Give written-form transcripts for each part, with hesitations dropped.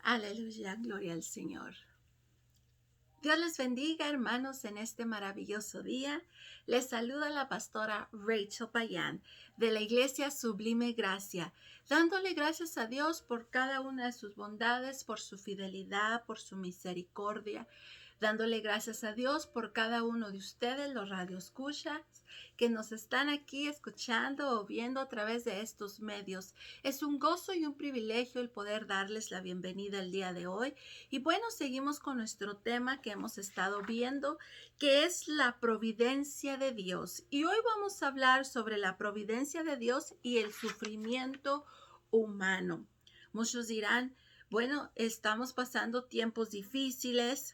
Aleluya, gloria al Señor. Dios les bendiga, hermanos, en este maravilloso día. Les saluda la pastora Rachel Payán de la Iglesia Sublime Gracia, dándole gracias a Dios por cada una de sus bondades, por su fidelidad, por su misericordia. Dándole gracias a Dios por cada uno de ustedes, los radioescuchas, que nos están aquí escuchando o viendo a través de estos medios. Es un gozo y un privilegio el poder darles la bienvenida el día de hoy. Y bueno, seguimos con nuestro tema que hemos estado viendo, que es la providencia de Dios. Y hoy vamos a hablar sobre la providencia de Dios y el sufrimiento humano. Muchos dirán, bueno, estamos pasando tiempos difíciles.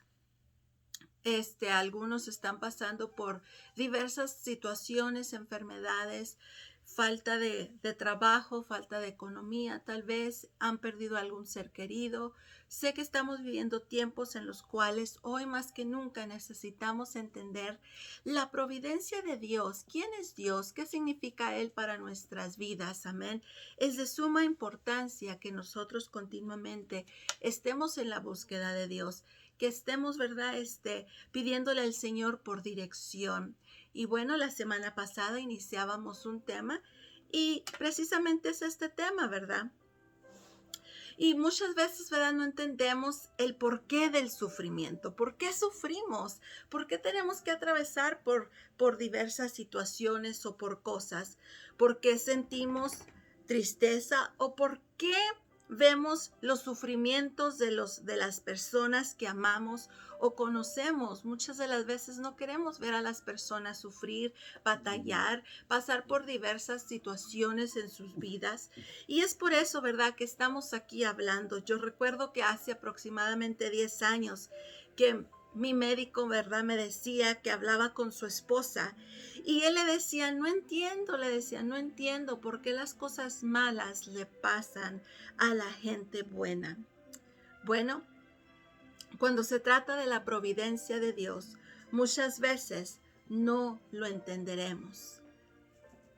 Algunos están pasando por diversas situaciones, enfermedades, falta de trabajo, falta de economía, tal vez han perdido algún ser querido. Sé que estamos viviendo tiempos en los cuales hoy más que nunca necesitamos entender la providencia de Dios. ¿Quién es Dios? ¿Qué significa Él para nuestras vidas? Amén. Es de suma importancia que nosotros continuamente estemos en la búsqueda de Dios, que estemos, ¿verdad? Pidiéndole al Señor por dirección. Y bueno, la semana pasada iniciábamos un tema y precisamente es este tema, ¿verdad? Y muchas veces, ¿verdad? No entendemos el porqué del sufrimiento. ¿Por qué sufrimos? ¿Por qué tenemos que atravesar por diversas situaciones o por cosas? ¿Por qué sentimos tristeza o por qué vemos los sufrimientos de las personas que amamos o conocemos? Muchas de las veces no queremos ver a las personas sufrir, batallar, pasar por diversas situaciones en sus vidas. Y es por eso, ¿verdad?, que estamos aquí hablando. Yo recuerdo que hace aproximadamente 10 años que mi médico, ¿verdad?, me decía que hablaba con su esposa y él le decía, no entiendo por qué las cosas malas le pasan a la gente buena. Bueno, cuando se trata de la providencia de Dios, muchas veces no lo entenderemos.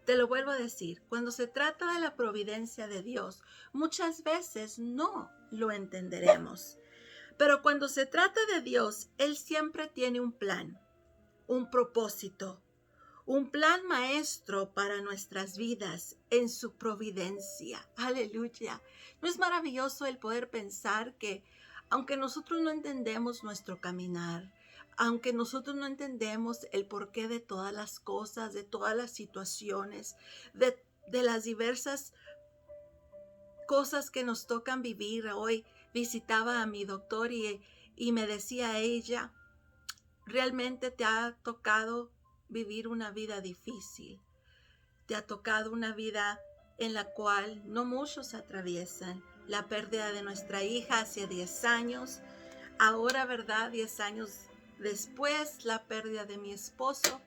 Te lo vuelvo a decir, cuando se trata de la providencia de Dios, muchas veces no lo entenderemos. Pero cuando se trata de Dios, Él siempre tiene un plan, un propósito, un plan maestro para nuestras vidas en su providencia. Aleluya. ¿No es maravilloso el poder pensar que aunque nosotros no entendemos nuestro caminar, aunque nosotros no entendemos el porqué de todas las cosas, de todas las situaciones, de las diversas cosas que nos tocan vivir? Hoy visitaba a mi doctor y me decía ella, realmente te ha tocado vivir una vida difícil. Te ha tocado una vida en la cual no muchos atraviesan. La pérdida de nuestra hija hace 10 años. Ahora, ¿verdad? 10 años después, la pérdida de mi esposo.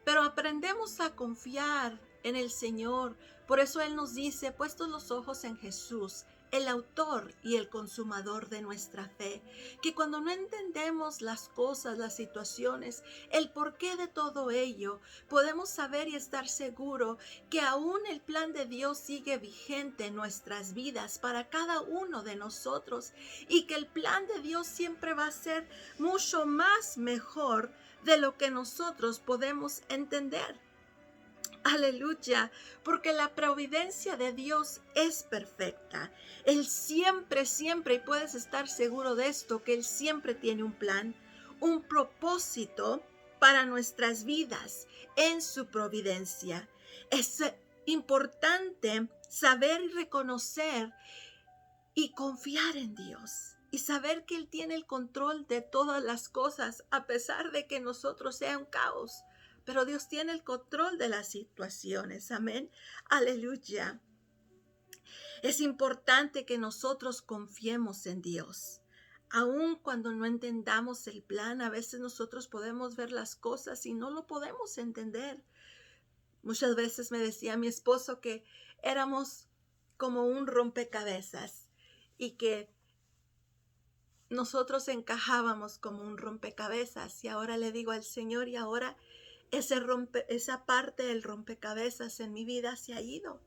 Pero aprendemos a confiar en el Señor. Por eso Él nos dice, puestos los ojos en Jesús, el autor y el consumador de nuestra fe, que cuando no entendemos las cosas, las situaciones, el porqué de todo ello, podemos saber y estar seguro que aún el plan de Dios sigue vigente en nuestras vidas para cada uno de nosotros y que el plan de Dios siempre va a ser mucho más mejor de lo que nosotros podemos entender. Aleluya, porque la providencia de Dios es perfecta. Él siempre, y puedes estar seguro de esto, que Él siempre tiene un plan, un propósito para nuestras vidas en su providencia. Es importante saber y reconocer y confiar en Dios y saber que Él tiene el control de todas las cosas, a pesar de que nosotros sea un caos. Pero Dios tiene el control de las situaciones. Amén. Aleluya. Es importante que nosotros confiemos en Dios. Aun cuando no entendamos el plan, a veces nosotros podemos ver las cosas y no lo podemos entender. Muchas veces me decía mi esposo que éramos como un rompecabezas y que nosotros encajábamos como un rompecabezas. Y ahora le digo al Señor, y ahora esa parte del rompecabezas en mi vida se ha ido.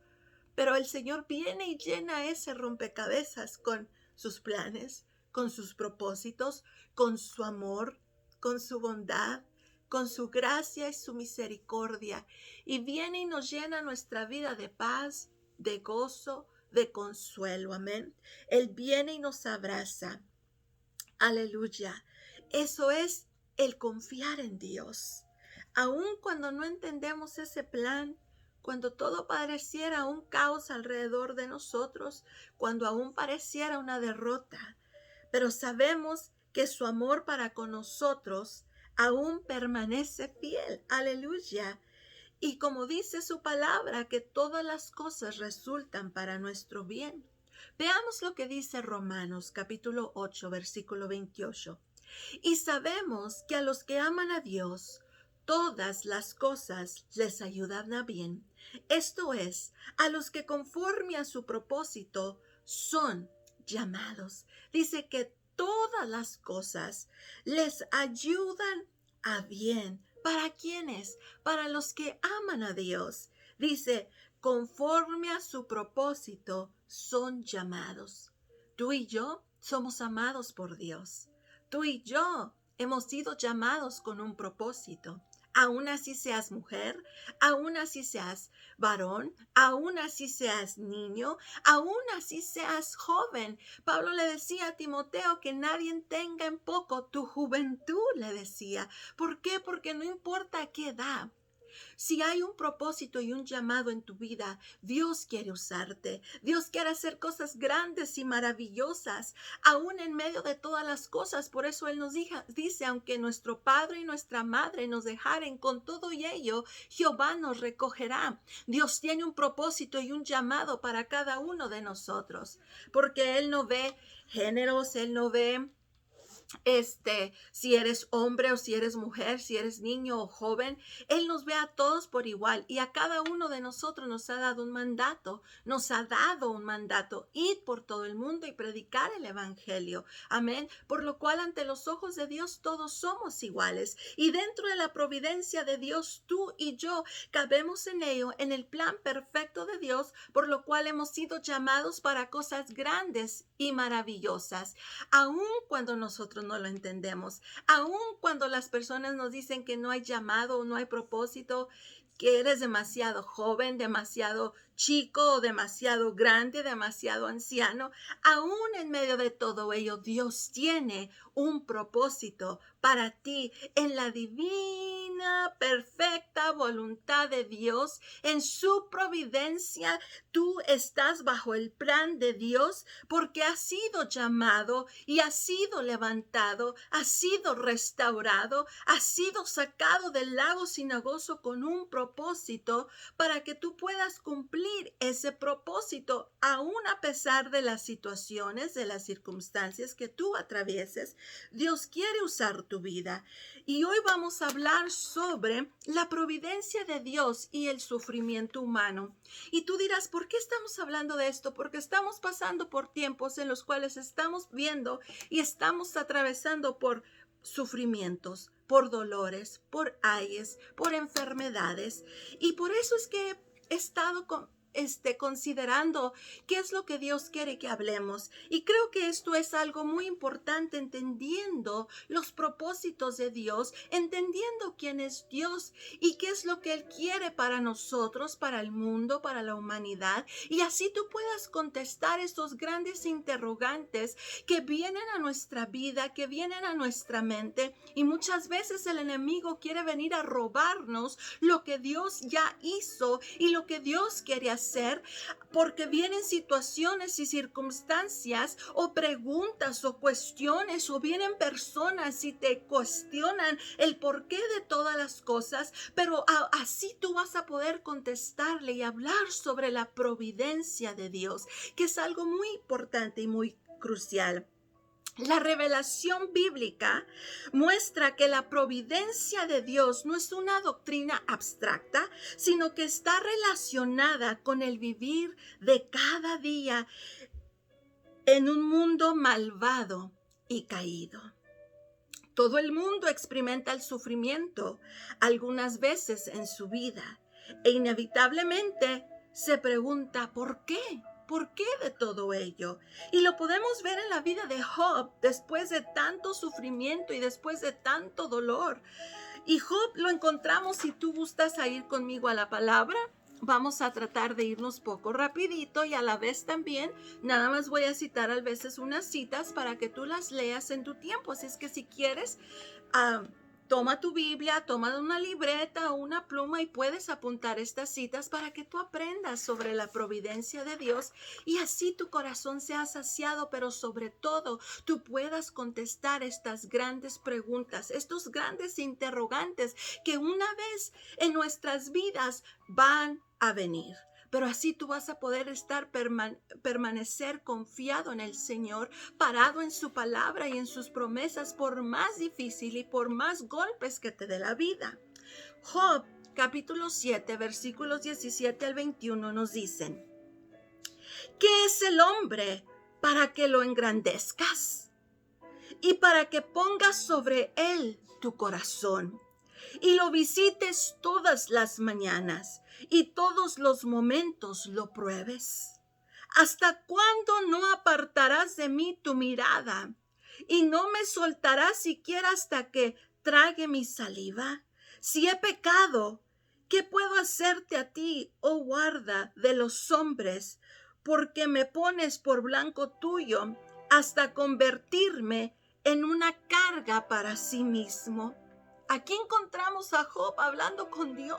Pero el Señor viene y llena ese rompecabezas con sus planes, con sus propósitos, con su amor, con su bondad, con su gracia y su misericordia. Y viene y nos llena nuestra vida de paz, de gozo, de consuelo. Amén. Él viene y nos abraza. Aleluya. Eso es el confiar en Dios. Aun cuando no entendemos ese plan, cuando todo pareciera un caos alrededor de nosotros, cuando aún pareciera una derrota, pero sabemos que su amor para con nosotros aún permanece fiel. Aleluya. Y como dice su palabra, que todas las cosas resultan para nuestro bien. Veamos lo que dice Romanos capítulo 8, versículo 28. Y sabemos que a los que aman a Dios, todas las cosas les ayudan a bien. Esto es, a los que conforme a su propósito son llamados. Dice que todas las cosas les ayudan a bien. ¿Para quiénes? Para los que aman a Dios. Dice, conforme a su propósito son llamados. Tú y yo somos amados por Dios. Tú y yo hemos sido llamados con un propósito. Aún así seas mujer, aún así seas varón, aún así seas niño, aún así seas joven. Pablo le decía a Timoteo que nadie tenga en poco tu juventud, le decía. ¿Por qué? Porque no importa qué edad. Si hay un propósito y un llamado en tu vida, Dios quiere usarte. Dios quiere hacer cosas grandes y maravillosas, aún en medio de todas las cosas. Por eso Él nos dice, aunque nuestro padre y nuestra madre nos dejaren, con todo y ello, Jehová nos recogerá. Dios tiene un propósito y un llamado para cada uno de nosotros, porque Él no ve géneros, Él no ve si eres hombre o si eres mujer, si eres niño o joven. Él nos ve a todos por igual y a cada uno de nosotros nos ha dado un mandato, ir por todo el mundo y predicar el evangelio. Amén. Por lo cual ante los ojos de Dios todos somos iguales y dentro de la providencia de Dios tú y yo cabemos en ello, en el plan perfecto de Dios, por lo cual hemos sido llamados para cosas grandes y maravillosas. Aun cuando nosotros no lo entendemos, aun cuando las personas nos dicen que no hay llamado o no hay propósito, que eres demasiado joven, demasiado chico, demasiado grande, demasiado anciano, aún en medio de todo ello, Dios tiene un propósito para ti en la divina, perfecta voluntad de Dios, en su providencia. Tú estás bajo el plan de Dios porque has sido llamado y has sido levantado, has sido restaurado, has sido sacado del lago cenagoso con un propósito para que tú puedas cumplir ese propósito, aún a pesar de las situaciones, de las circunstancias que tú atravieses. Dios quiere usar tu vida. Y hoy vamos a hablar sobre la providencia de Dios y el sufrimiento humano. Y tú dirás, ¿por qué estamos hablando de esto? Porque estamos pasando por tiempos en los cuales estamos viendo y estamos atravesando por sufrimientos, por dolores, por ayes, por enfermedades. Y por eso es que he estado considerando qué es lo que Dios quiere que hablemos. Y creo que esto es algo muy importante, entendiendo los propósitos de Dios, entendiendo quién es Dios y qué es lo que Él quiere para nosotros, para el mundo, para la humanidad. Y así tú puedas contestar estos grandes interrogantes que vienen a nuestra vida, que vienen a nuestra mente. Y muchas veces el enemigo quiere venir a robarnos lo que Dios ya hizo y lo que Dios quiere hacer, porque vienen situaciones y circunstancias o preguntas o cuestiones, o vienen personas y te cuestionan el porqué de todas las cosas, pero así tú vas a poder contestarle y hablar sobre la providencia de Dios, que es algo muy importante y muy crucial. La revelación bíblica muestra que la providencia de Dios no es una doctrina abstracta, sino que está relacionada con el vivir de cada día en un mundo malvado y caído. Todo el mundo experimenta el sufrimiento algunas veces en su vida e inevitablemente se pregunta ¿por qué? ¿Por qué de todo ello? Y lo podemos ver en la vida de Job después de tanto sufrimiento y después de tanto dolor. Y Job lo encontramos, si tú gustas a ir conmigo a la palabra. Vamos a tratar de irnos poco rapidito y a la vez también nada más voy a citar a veces unas citas para que tú las leas en tu tiempo. Así es que si quieres, toma tu Biblia, toma una libreta o una pluma y puedes apuntar estas citas para que tú aprendas sobre la providencia de Dios y así tu corazón sea saciado, pero sobre todo tú puedas contestar estas grandes preguntas, estos grandes interrogantes que una vez en nuestras vidas van a venir. Pero así tú vas a poder estar permanecer confiado en el Señor, parado en su palabra y en sus promesas, por más difícil y por más golpes que te dé la vida. Job, capítulo 7, versículos 17 al 21 nos dicen: ¿qué es el hombre para que lo engrandezcas? Y para que pongas sobre él tu corazón y lo visites todas las mañanas y todos los momentos lo pruebes. ¿Hasta cuándo no apartarás de mí tu mirada y no me soltarás siquiera hasta que trague mi saliva? Si he pecado, ¿qué puedo hacerte a ti, oh guarda de los hombres? Porque me pones por blanco tuyo hasta convertirme en una carga para sí mismo. Aquí encontramos a Job hablando con Dios.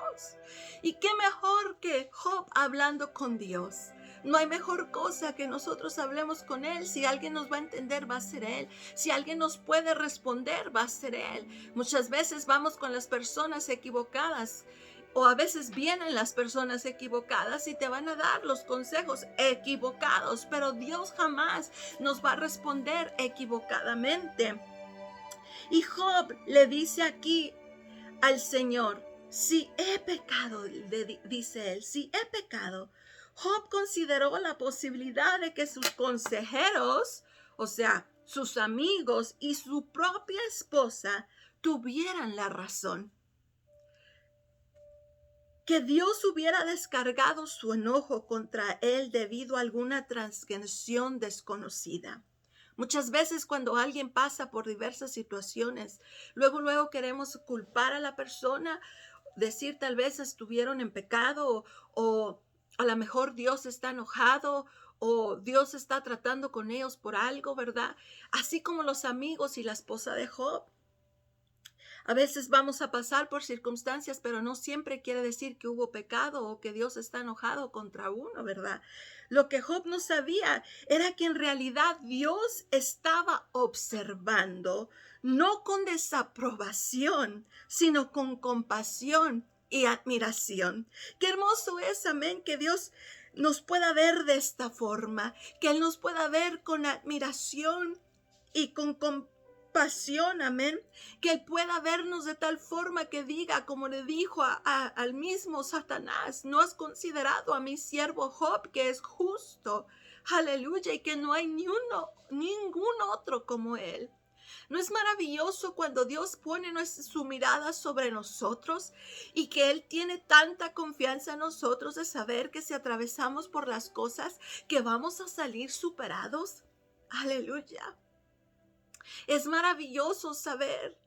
¿Y qué mejor que Job hablando con Dios? No hay mejor cosa que nosotros hablemos con Él. Si alguien nos va a entender, va a ser Él. Si alguien nos puede responder, va a ser Él. Muchas veces vamos con las personas equivocadas. O a veces vienen las personas equivocadas y te van a dar los consejos equivocados. Pero Dios jamás nos va a responder equivocadamente. Y Job le dice aquí al Señor: si he pecado, dice él, si he pecado. Job consideró la posibilidad de que sus consejeros, o sea, sus amigos y su propia esposa tuvieran la razón. Que Dios hubiera descargado su enojo contra él debido a alguna transgresión desconocida. Muchas veces cuando alguien pasa por diversas situaciones, luego queremos culpar a la persona, decir tal vez estuvieron en pecado o a lo mejor Dios está enojado o Dios está tratando con ellos por algo, ¿verdad? Así como los amigos y la esposa de Job. A veces vamos a pasar por circunstancias, pero no siempre quiere decir que hubo pecado o que Dios está enojado contra uno, ¿verdad? Lo que Job no sabía era que en realidad Dios estaba observando, no con desaprobación, sino con compasión y admiración. Qué hermoso es, amén, que Dios nos pueda ver de esta forma, que Él nos pueda ver con admiración y con compasión, amén, que Él pueda vernos de tal forma que diga, como le dijo al mismo Satanás: no has considerado a mi siervo Job, que es justo, aleluya, y que no hay ningún otro como él. ¿No es maravilloso cuando Dios pone su mirada sobre nosotros y que Él tiene tanta confianza en nosotros de saber que si atravesamos por las cosas, que vamos a salir superados? Aleluya. Es maravilloso saber.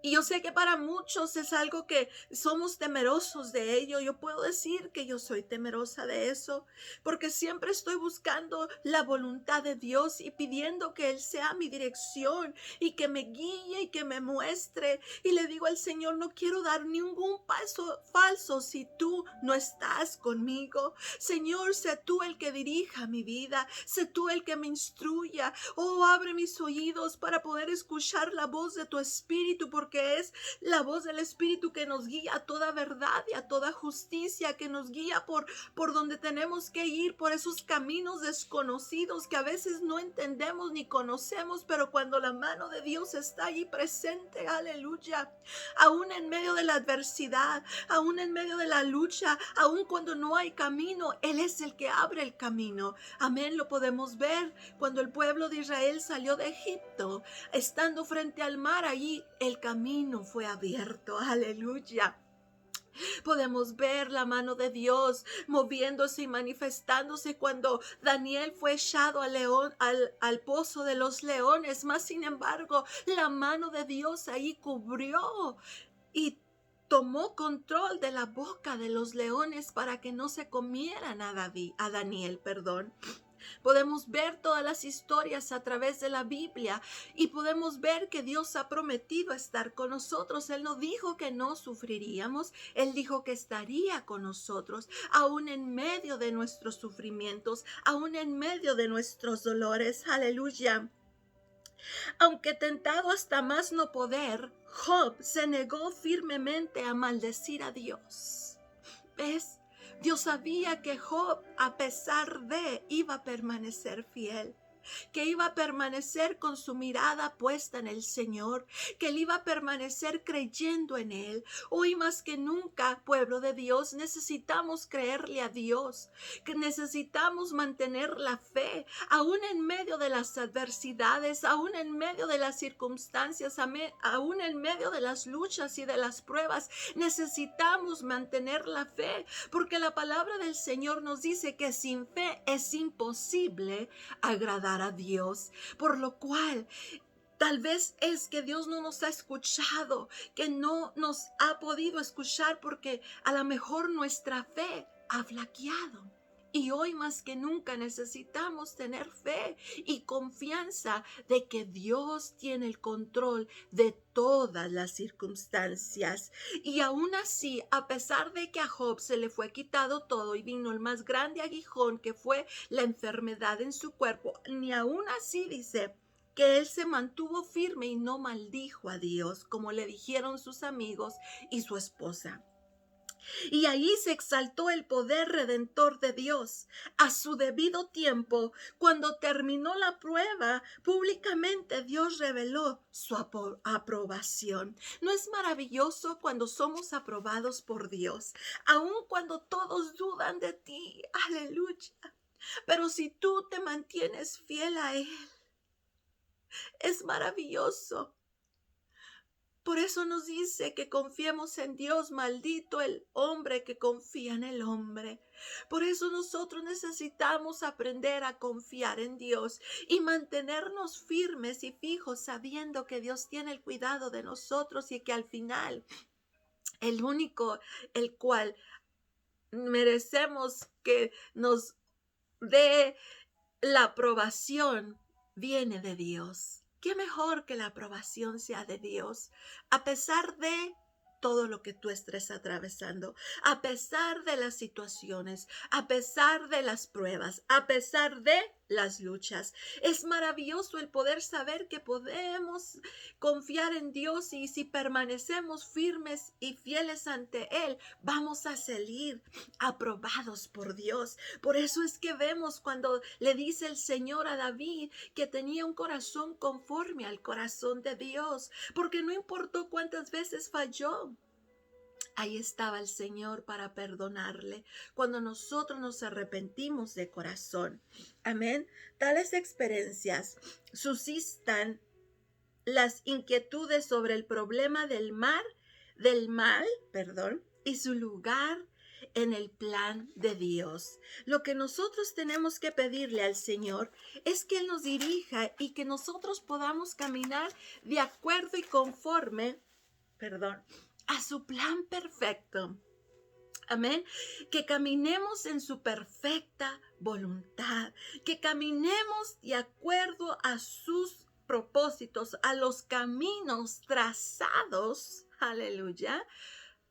Y yo sé que para muchos es algo que somos temerosos de ello. Yo puedo decir que yo soy temerosa de eso, porque siempre estoy buscando la voluntad de Dios y pidiendo que Él sea mi dirección y que me guíe y que me muestre. Y le digo al Señor: no quiero dar ningún paso falso si tú no estás conmigo. Señor, sé tú el que dirija mi vida, sé tú el que me instruya. Oh, abre mis oídos para poder escuchar la voz de tu Espíritu, porque es la voz del Espíritu que nos guía a toda verdad y a toda justicia, que nos guía por donde tenemos que ir, por esos caminos desconocidos que a veces no entendemos ni conocemos, pero cuando la mano de Dios está allí presente, aleluya, aún en medio de la adversidad, aún en medio de la lucha, aún cuando no hay camino, Él es el que abre el camino. Amén, lo podemos ver cuando el pueblo de Israel salió de Egipto, estando frente al mar, allí el camino fue abierto, aleluya. Podemos ver la mano de Dios moviéndose y manifestándose cuando Daniel fue echado al pozo de los leones. Mas, sin embargo, la mano de Dios ahí cubrió y tomó control de la boca de los leones para que no se comieran a Daniel, perdón. Podemos ver todas las historias a través de la Biblia y podemos ver que Dios ha prometido estar con nosotros. Él no dijo que no sufriríamos, Él dijo que estaría con nosotros, aún en medio de nuestros sufrimientos, aún en medio de nuestros dolores. Aleluya. Aunque tentado hasta más no poder, Job se negó firmemente a maldecir a Dios. ¿Ves? Dios sabía que Job, a pesar de, iba a permanecer fiel, que iba a permanecer con su mirada puesta en el Señor, que él iba a permanecer creyendo en Él. Hoy más que nunca, pueblo de Dios, necesitamos creerle a Dios, que necesitamos mantener la fe, aún en medio de las adversidades, aún en medio de las circunstancias, aún en medio de las luchas y de las pruebas. Necesitamos mantener la fe, porque la palabra del Señor nos dice que sin fe es imposible agradar a Dios, por lo cual tal vez es que Dios no nos ha escuchado, que no nos ha podido escuchar porque a lo mejor nuestra fe ha flaqueado. Y hoy más que nunca necesitamos tener fe y confianza de que Dios tiene el control de todas las circunstancias. Y aún así, a pesar de que a Job se le fue quitado todo y vino el más grande aguijón que fue la enfermedad en su cuerpo, ni aún así dice que él se mantuvo firme y no maldijo a Dios, como le dijeron sus amigos y su esposa. Y ahí se exaltó el poder redentor de Dios. A su debido tiempo, cuando terminó la prueba, públicamente Dios reveló su aprobación. ¿No es maravilloso cuando somos aprobados por Dios? Aun cuando todos dudan de ti. Aleluya. Pero si tú te mantienes fiel a Él, es maravilloso. Por eso nos dice que confiemos en Dios. Maldito el hombre que confía en el hombre. Por eso nosotros necesitamos aprender a confiar en Dios y mantenernos firmes y fijos, sabiendo que Dios tiene el cuidado de nosotros y que al final el único el cual merecemos que nos dé la aprobación viene de Dios. ¿Qué mejor que la aprobación sea de Dios? A pesar de todo lo que tú estés atravesando, a pesar de las situaciones, a pesar de las pruebas, a pesar de las luchas. Es maravilloso el poder saber que podemos confiar en Dios y si permanecemos firmes y fieles ante Él, vamos a salir aprobados por Dios. Por eso es que vemos cuando le dice el Señor a David que tenía un corazón conforme al corazón de Dios, porque no importó cuántas veces falló. Ahí estaba el Señor para perdonarle cuando nosotros nos arrepentimos de corazón. Amén. Tales experiencias suscitan las inquietudes sobre el problema del mal, y su lugar en el plan de Dios. Lo que nosotros tenemos que pedirle al Señor es que Él nos dirija y que nosotros podamos caminar de acuerdo y conforme, a su plan perfecto. Amén. Que caminemos en su perfecta voluntad. Que caminemos de acuerdo a sus propósitos, a los caminos trazados, aleluya,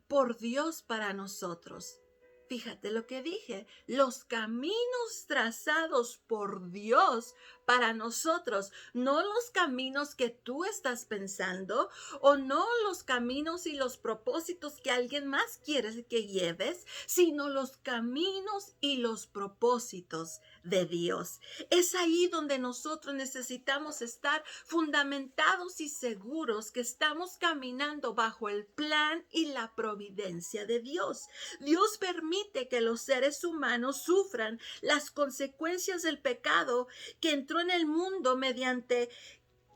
por Dios para nosotros. Fíjate lo que dije, los caminos trazados por Dios para nosotros, no los caminos que tú estás pensando o no los caminos y los propósitos que alguien más quiere que lleves, sino los caminos y los propósitos de Dios. Es ahí donde nosotros necesitamos estar fundamentados y seguros que estamos caminando bajo el plan y la providencia de Dios. Dios permite que los seres humanos sufran las consecuencias del pecado que entró en el mundo mediante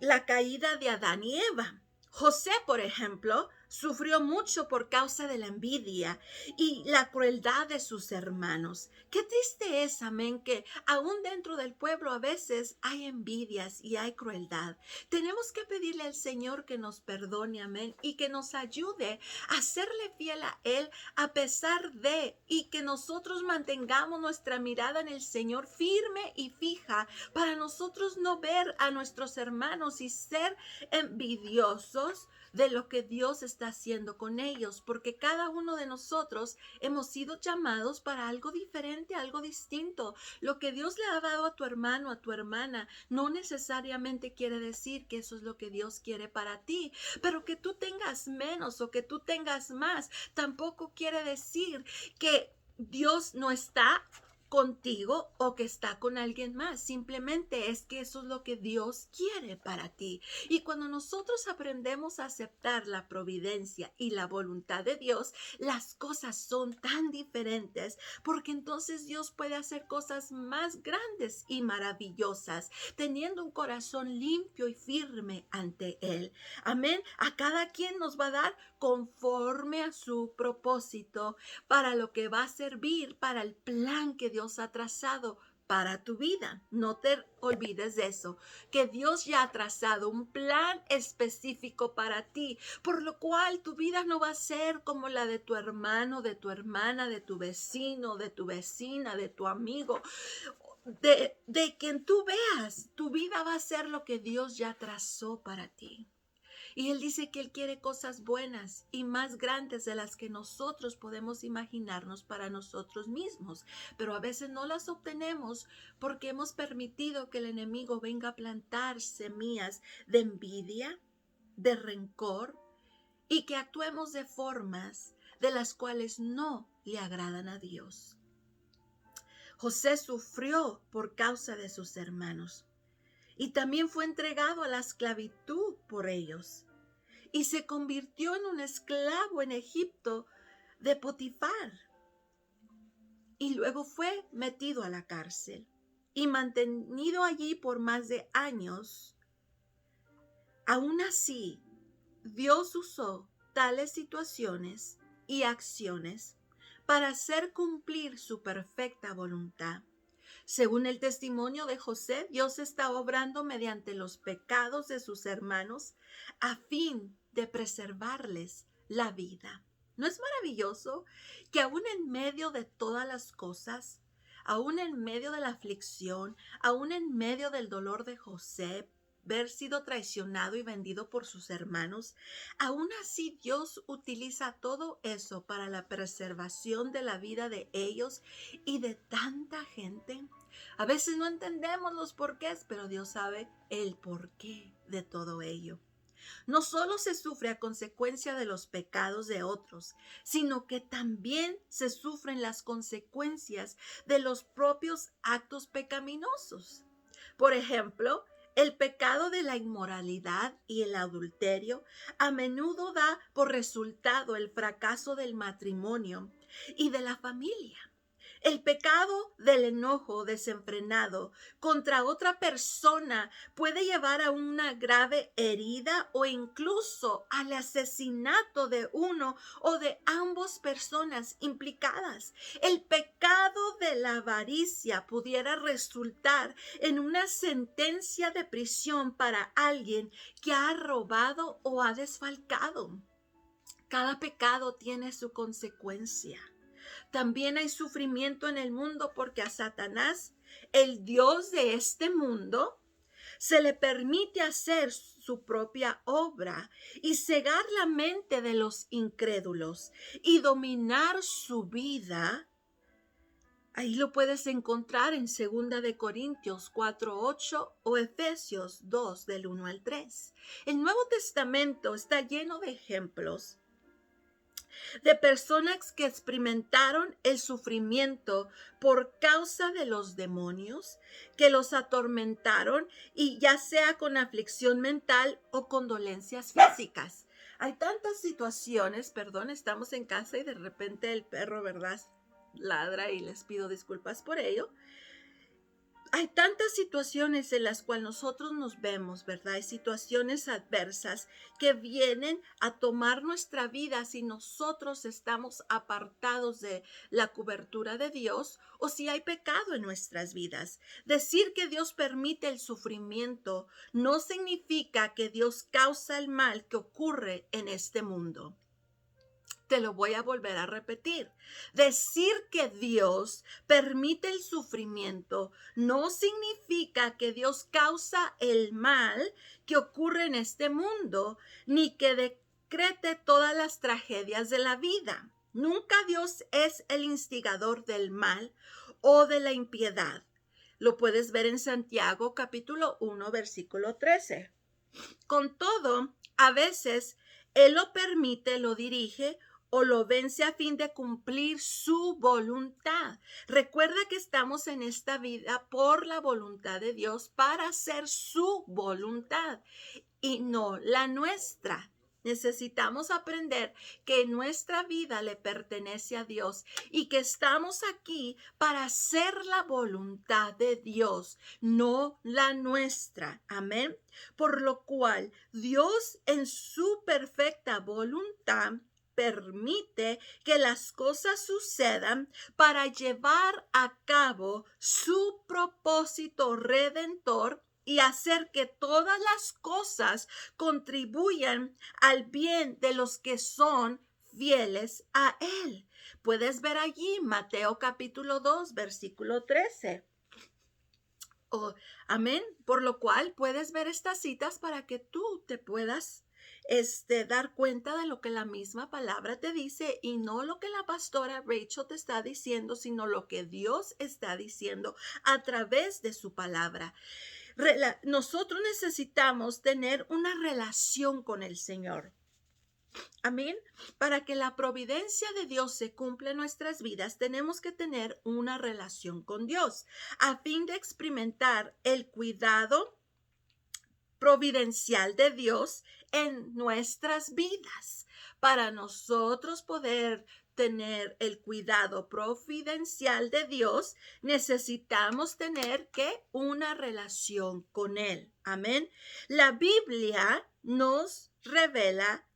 la caída de Adán y Eva. José, por ejemplo, sufrió mucho por causa de la envidia y la crueldad de sus hermanos. Qué triste es, amén, que aún dentro del pueblo a veces hay envidias y hay crueldad. Tenemos que pedirle al Señor que nos perdone, amén, y que nos ayude a serle fiel a Él a pesar de, y que nosotros mantengamos nuestra mirada en el Señor firme y fija para nosotros no ver a nuestros hermanos y ser envidiosos de lo que Dios está haciendo con ellos, porque cada uno de nosotros hemos sido llamados para algo diferente, algo distinto. Lo que Dios le ha dado a tu hermano, a tu hermana, no necesariamente quiere decir que eso es lo que Dios quiere para ti, pero que tú tengas menos o que tú tengas más, tampoco quiere decir que Dios no está contigo o que está con alguien más. Simplemente es que eso es lo que Dios quiere para ti. Y cuando nosotros aprendemos a aceptar la providencia y la voluntad de Dios, las cosas son tan diferentes, porque entonces Dios puede hacer cosas más grandes y maravillosas, teniendo un corazón limpio y firme ante Él. Amén. A cada quien nos va a dar conforme a su propósito, para lo que va a servir, para el plan que Dios ha trazado para tu vida. No te olvides de eso, que Dios ya ha trazado un plan específico para ti, por lo cual tu vida no va a ser como la de tu hermano, de tu hermana, de tu vecino, de tu vecina, de tu amigo, de quien tú veas. Tu vida va a ser lo que Dios ya trazó para ti. Y Él dice que Él quiere cosas buenas y más grandes de las que nosotros podemos imaginarnos para nosotros mismos. Pero a veces no las obtenemos porque hemos permitido que el enemigo venga a plantar semillas de envidia, de rencor, y que actuemos de formas de las cuales no le agradan a Dios. José sufrió por causa de sus hermanos y también fue entregado a la esclavitud por ellos. Y se convirtió en un esclavo en Egipto de Potifar. Y luego fue metido a la cárcel y mantenido allí por más de años. Aún así, Dios usó tales situaciones y acciones para hacer cumplir su perfecta voluntad. Según el testimonio de José, Dios está obrando mediante los pecados de sus hermanos a fin de preservarles la vida. ¿No es maravilloso que aún en medio de todas las cosas, aún en medio de la aflicción, aún en medio del dolor de José, ver sido traicionado y vendido por sus hermanos, aún así Dios utiliza todo eso para la preservación de la vida de ellos y de tanta gente? A veces no entendemos los porqués, pero Dios sabe el porqué de todo ello. No solo se sufre a consecuencia de los pecados de otros, sino que también se sufren las consecuencias de los propios actos pecaminosos. Por ejemplo, el pecado de la inmoralidad y el adulterio a menudo da por resultado el fracaso del matrimonio y de la familia. El pecado del enojo desenfrenado contra otra persona puede llevar a una grave herida o incluso al asesinato de uno o de ambas personas implicadas. El pecado de la avaricia pudiera resultar en una sentencia de prisión para alguien que ha robado o ha desfalcado. Cada pecado tiene su consecuencia. También hay sufrimiento en el mundo porque a Satanás, el Dios de este mundo, se le permite hacer su propia obra y cegar la mente de los incrédulos y dominar su vida. Ahí lo puedes encontrar en 2 de Corintios 4:8 o Efesios 2 del 1 al 3. El Nuevo Testamento está lleno de ejemplos de personas que experimentaron el sufrimiento por causa de los demonios que los atormentaron, y ya sea con aflicción mental o con dolencias físicas. Hay tantas situaciones, estamos en casa y de repente el perro, ¿verdad?, ladra y les pido disculpas por ello. Hay tantas situaciones en las cuales nosotros nos vemos, ¿verdad? Hay situaciones adversas que vienen a tomar nuestra vida si nosotros estamos apartados de la cobertura de Dios o si hay pecado en nuestras vidas. Decir que Dios permite el sufrimiento no significa que Dios causa el mal que ocurre en este mundo. Te lo voy a volver a repetir. Decir que Dios permite el sufrimiento no significa que Dios causa el mal que ocurre en este mundo, ni que decrete todas las tragedias de la vida. Nunca Dios es el instigador del mal o de la impiedad. Lo puedes ver en Santiago capítulo 1, versículo 13. Con todo, a veces Él lo permite, lo dirige o lo vence a fin de cumplir su voluntad. Recuerda que estamos en esta vida por la voluntad de Dios para hacer su voluntad y no la nuestra. Necesitamos aprender que nuestra vida le pertenece a Dios y que estamos aquí para hacer la voluntad de Dios, no la nuestra. Amén. Por lo cual, Dios en su perfecta voluntad permite que las cosas sucedan para llevar a cabo su propósito redentor y hacer que todas las cosas contribuyan al bien de los que son fieles a Él. Puedes ver allí Mateo capítulo 2, versículo 13. Amén. Por lo cual puedes ver estas citas para que tú te puedas dar cuenta de lo que la misma palabra te dice y no lo que la pastora Rachel te está diciendo, sino lo que Dios está diciendo a través de su palabra. Nosotros necesitamos tener una relación con el Señor. Amén. Para que la providencia de Dios se cumpla en nuestras vidas, tenemos que tener una relación con Dios a fin de experimentar el cuidado providencial de Dios en nuestras vidas. Para nosotros poder tener el cuidado providencial de Dios, necesitamos tener una relación con Él. Amén. La Biblia nos revela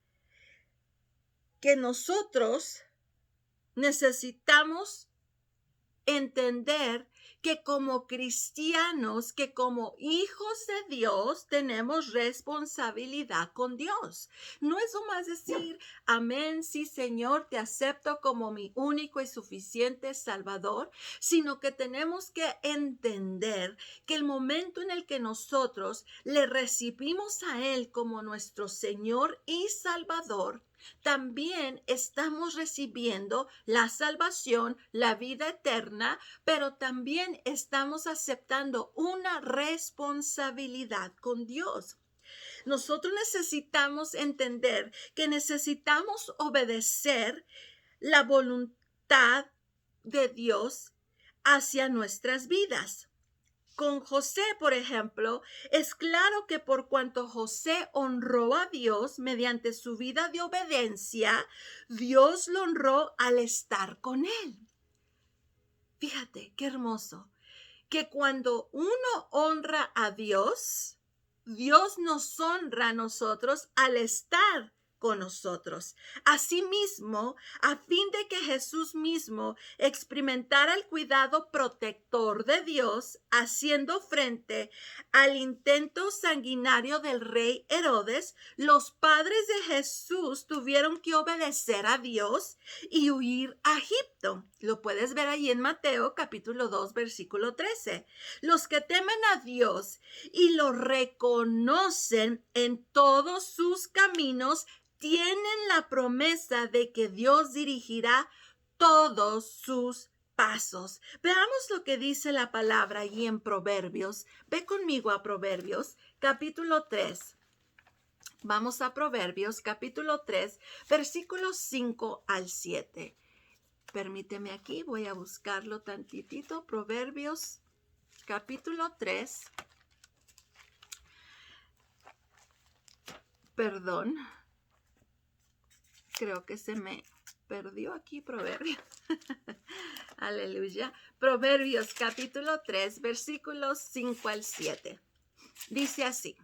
que nosotros necesitamos entender que como cristianos, que como hijos de Dios, tenemos responsabilidad con Dios. No es nomás decir, amén, sí, Señor, te acepto como mi único y suficiente Salvador, sino que tenemos que entender que el momento en el que nosotros le recibimos a Él como nuestro Señor y Salvador, también estamos recibiendo la salvación, la vida eterna, pero también estamos aceptando una responsabilidad con Dios. Nosotros necesitamos entender que necesitamos obedecer la voluntad de Dios hacia nuestras vidas. Con José, por ejemplo, es claro que por cuanto José honró a Dios mediante su vida de obediencia, Dios lo honró al estar con él. Fíjate, qué hermoso, que cuando uno honra a Dios, Dios nos honra a nosotros al estar con nosotros. Asimismo, a fin de que Jesús mismo experimentara el cuidado protector de Dios, haciendo frente al intento sanguinario del rey Herodes, los padres de Jesús tuvieron que obedecer a Dios y huir a Egipto. Lo puedes ver ahí en Mateo capítulo 2, versículo 13. Los que temen a Dios y lo reconocen en todos sus caminos tienen la promesa de que Dios dirigirá todos sus pasos. Veamos lo que dice la palabra allí en Proverbios. Ve conmigo a Proverbios, capítulo 3. Vamos a Proverbios, capítulo 3, versículos 5 al 7. Permíteme aquí, voy a buscarlo tantitito. Proverbios, capítulo 3. Perdón. Creo que se me perdió aquí Proverbios. Aleluya. Proverbios capítulo 3, versículos 5 al 7. Dice así.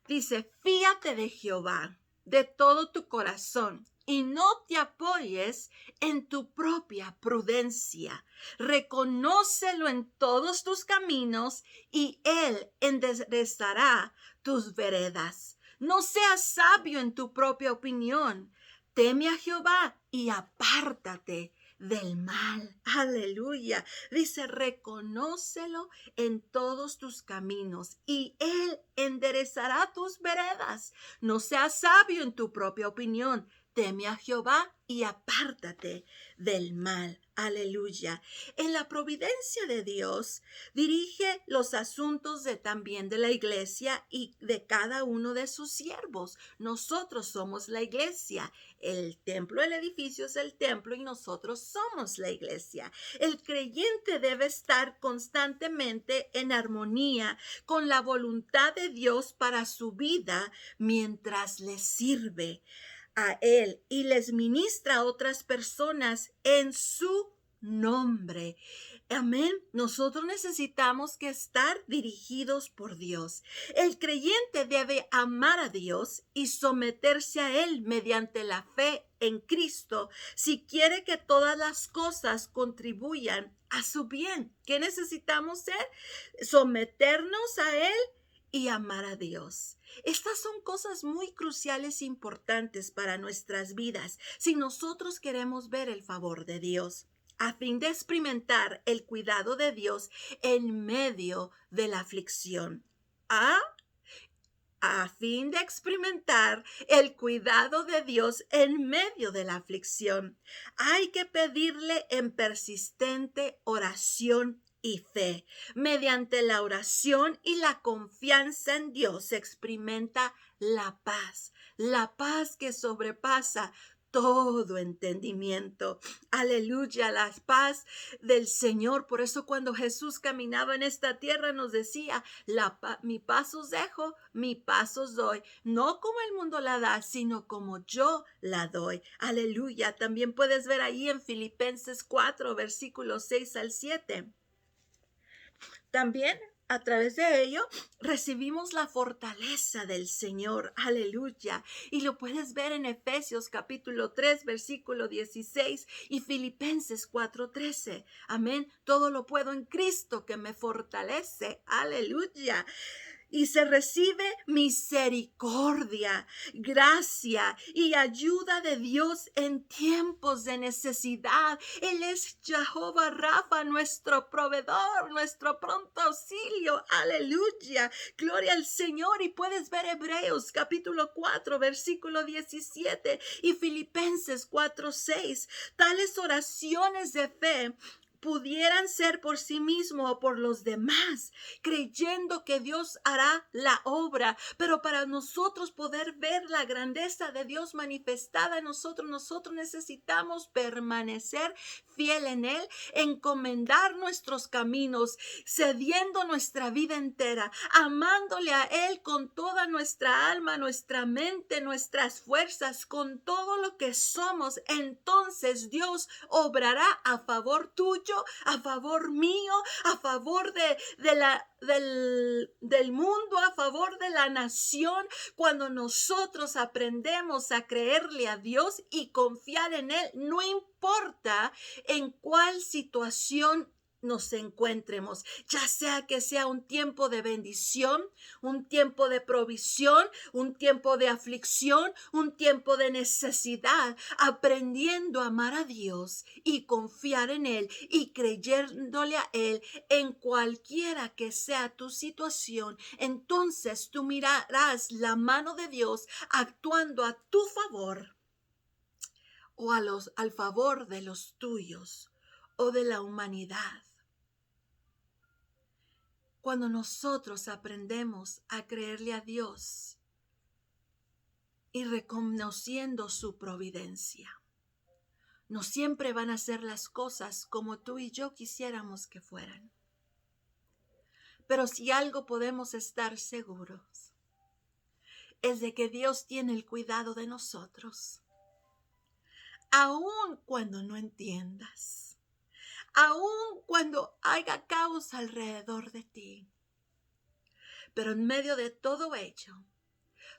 Dice, fíate de Jehová de todo tu corazón y no te apoyes en tu propia prudencia. Reconócelo en todos tus caminos y él enderezará tus veredas. No seas sabio en tu propia opinión. Teme a Jehová y apártate del mal. Aleluya. Dice, reconócelo en todos tus caminos y él enderezará tus veredas. No seas sabio en tu propia opinión. Teme a Jehová y apártate del mal. Aleluya. En la providencia de Dios dirige los asuntos también de la iglesia y de cada uno de sus siervos. Nosotros somos la iglesia. El templo, el edificio es el templo y nosotros somos la iglesia. El creyente debe estar constantemente en armonía con la voluntad de Dios para su vida mientras le sirve a él y les ministra a otras personas en su nombre. Amén. Nosotros necesitamos que estar dirigidos por Dios. El creyente debe amar a Dios y someterse a él mediante la fe en Cristo si quiere que todas las cosas contribuyan a su bien. ¿Qué necesitamos ser? Someternos a él y amar a Dios. Estas son cosas muy cruciales e importantes para nuestras vidas si nosotros queremos ver el favor de Dios, a fin de experimentar el cuidado de Dios en medio de la aflicción. A fin de experimentar el cuidado de Dios en medio de la aflicción, hay que pedirle en persistente oración y fe. Mediante la oración y la confianza en Dios se experimenta la paz que sobrepasa todo entendimiento. Aleluya, la paz del Señor. Por eso cuando Jesús caminaba en esta tierra nos decía, mi paz os dejo, mi paz os doy. No como el mundo la da, sino como yo la doy. Aleluya. También puedes ver ahí en Filipenses 4, versículos 6 al 7. También a través de ello recibimos la fortaleza del Señor. Aleluya. Y lo puedes ver en Efesios capítulo 3, versículo 16 y Filipenses 4:13. Amén. Todo lo puedo en Cristo que me fortalece. Aleluya. Y se recibe misericordia, gracia y ayuda de Dios en tiempos de necesidad. Él es Jehová Rafa, nuestro proveedor, nuestro pronto auxilio. Aleluya. Gloria al Señor. Y puedes ver Hebreos capítulo 4, versículo 17 y Filipenses 4:6. Tales oraciones de fe pudieran ser por sí mismo o por los demás, creyendo que Dios hará la obra. Pero para nosotros poder ver la grandeza de Dios manifestada en nosotros necesitamos permanecer fiel en Él, encomendar nuestros caminos, cediendo nuestra vida entera, amándole a Él con toda nuestra alma, nuestra mente, nuestras fuerzas, con todo lo que somos. Entonces Dios obrará a favor tuyo, a favor mío, a favor del mundo, a favor de la nación, cuando nosotros aprendemos a creerle a Dios y confiar en Él, no importa en cuál situación nos encuentremos, ya sea que sea un tiempo de bendición, un tiempo de provisión, un tiempo de aflicción, un tiempo de necesidad, aprendiendo a amar a Dios y confiar en Él y creyéndole a Él en cualquiera que sea tu situación. Entonces tú mirarás la mano de Dios actuando a tu favor o al favor de los tuyos o de la humanidad. Cuando nosotros aprendemos a creerle a Dios y reconociendo su providencia, no siempre van a ser las cosas como tú y yo quisiéramos que fueran. Pero si algo podemos estar seguros, es de que Dios tiene el cuidado de nosotros. aun cuando no entiendas, aun cuando haya caos alrededor de ti. Pero en medio de todo ello,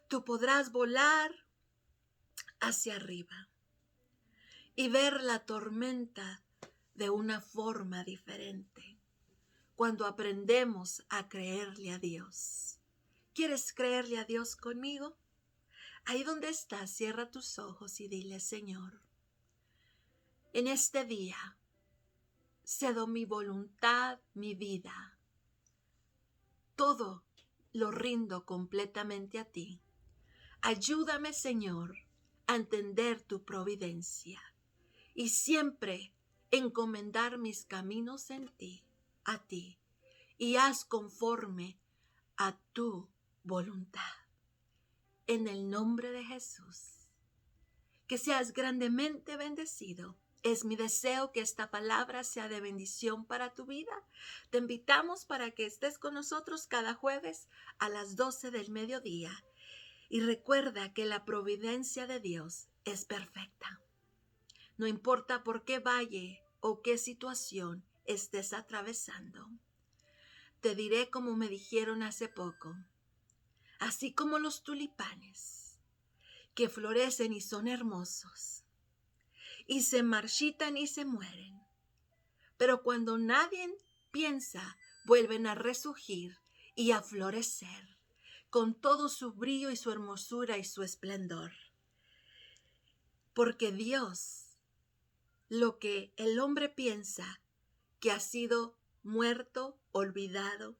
tú podrás volar hacia arriba y ver la tormenta de una forma diferente cuando aprendemos a creerle a Dios. ¿Quieres creerle a Dios conmigo? Ahí donde estás, cierra tus ojos y dile: Señor, en este día cedo mi voluntad, mi vida, todo lo rindo completamente a ti. Ayúdame, Señor, a entender tu providencia y siempre encomendar mis caminos en ti, a ti, y haz conforme a tu voluntad. En el nombre de Jesús, que seas grandemente bendecido. Es mi deseo que esta palabra sea de bendición para tu vida. Te invitamos para que estés con nosotros cada jueves a las 12 del mediodía. Y recuerda que la providencia de Dios es perfecta. No importa por qué valle o qué situación estés atravesando. Te diré como me dijeron hace poco: así como los tulipanes, que florecen y son hermosos, y se marchitan y se mueren, pero cuando nadie piensa, vuelven a resurgir y a florecer con todo su brillo y su hermosura y su esplendor. Porque Dios, lo que el hombre piensa que ha sido muerto, olvidado,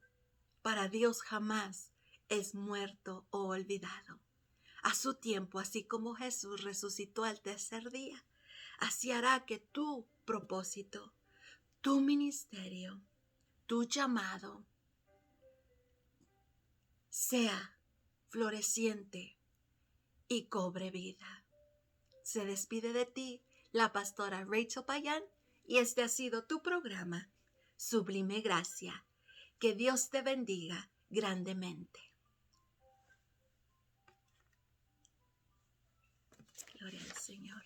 para Dios jamás es muerto o olvidado. A su tiempo, así como Jesús resucitó al tercer día, así hará que tu propósito, tu ministerio, tu llamado sea floreciente y cobre vida. Se despide de ti la pastora Rachel Payán y este ha sido tu programa, Sublime Gracia. Que Dios te bendiga grandemente. Gloria al Señor.